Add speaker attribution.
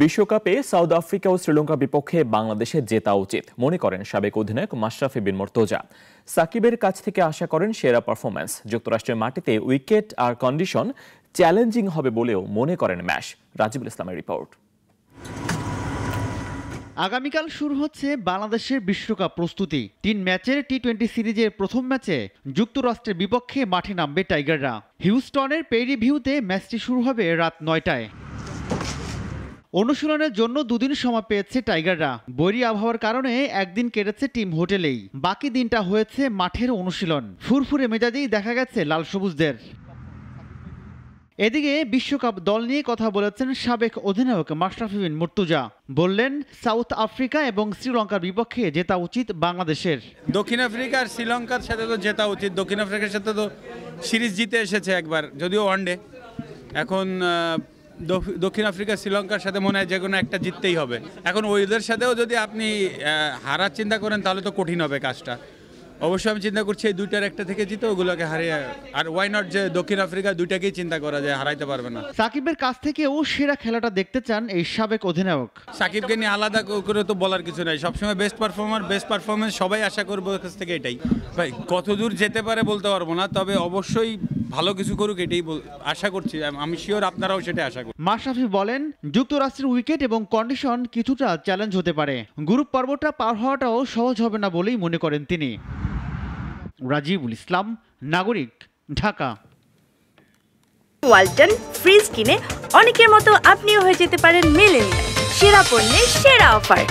Speaker 1: বিশ্বকাপে south Africa ও শ্রীলঙ্কার বিপক্ষে বাংলাদেশের জেতা উচিত মনে করেন সাবেক অধিনায়ক মাশরাফি বিন মুর্তজা। সাকিবের কাছ থেকে আশা করেন সেরা পারফরম্যান্স। যুক্তরাষ্ট্রের মাটিতে উইকেট আর কন্ডিশন চ্যালেঞ্জিং হবে বলেও মনে করেন ম্যাশ। রাজিবুল ইসলামের রিপোর্ট।
Speaker 2: আগামীকাল শুরু হচ্ছে বাংলাদেশের বিশ্বকাপ প্রস্তুতি। ৩ ম্যাচের টি-20 সিরিজের প্রথম ম্যাচে যুক্তরাষ্ট্রের বিপক্ষে মাঠে নামবে টাইগাররা। হিউস্টনের পেরি ভিউতে ম্যাচটি শুরু হবে রাত ৯টায়। অনুশীলনের জন্য দুদিন সময় পেয়েছে টাইগাররা। বৈরী আবহাওয়ার কারণে একদিন কেটেছে টিম হোটেলেই, বাকি দিনটা হয়েছে মাঠের অনুশীলন। ফুরফুরে মেজাজেই দেখা গেছে লাল সবুজদের। এদিকে বিশ্বকাপ দল নিয়ে কথা বলেছেন সাবেক অধিনায়ক মাশরাফি বিন মুর্তজা। বললেন, সাউথ আফ্রিকা এবং শ্রীলঙ্কার বিপক্ষে জেতা উচিত বাংলাদেশের।
Speaker 3: দক্ষিণ আফ্রিকা আর শ্রীলঙ্কার সাথে তো জেতা উচিত। দক্ষিণ আফ্রিকার সাথে তো সিরিজ জিতে এসেছে একবার, যদিও ওয়ানডে। এখন দক্ষিণ আফ্রিকা শ্রীলঙ্কার সাথে মনে হয় যে কোনো একটা জিততেই হবে। এখন ওদের সাথেও যদি আপনি হারার চিন্তা করেন তাহলে তো কঠিন হবে কাজটা। অবশ্যই আমি চিন্তা করছি এই দুইটার একটা থেকে জিতে ওগুলোকে হারিয়ে, আর ওয়াই নট যে দক্ষিণ আফ্রিকা দুইটাকেই চিন্তা করা যায়, হারাইতে পারবে না।
Speaker 2: সাকিবের কাছ থেকেও সেরা খেলাটা দেখতে চান এই সাবেক অধিনায়ক।
Speaker 3: সাকিবকে নিয়ে আলাদা করে তো বলার কিছু নাই, সবসময় বেস্ট পারফরমেন্স সবাই আশা করবো কাছ থেকে এটাই। ভাই কতদূর যেতে পারে বলতে পারবো না, তবে অবশ্যই ভালো কিছু করুক এটাই আশা করছি। আমি শিওর আপনারাও সেটা আশা করুন।
Speaker 2: মাশরাফি বলেন, যুক্তরাষ্ট্রের উইকেট এবং কন্ডিশন কিছুটা চ্যালেঞ্জ হতে পারে। গ্রুপ পর্বটা পার হওয়াটাও সহজ হবে না বলেই মনে করেন তিনি। রাজিবুল ইসলাম, নাগরিক, ঢাকা।
Speaker 4: ওয়ালটন ফ্রিজ কিনে অনেকের মতো আপনিও হয়ে যেতে পারেন মিলেনিয়াল। সেরা পণ্যের সেরা অফার।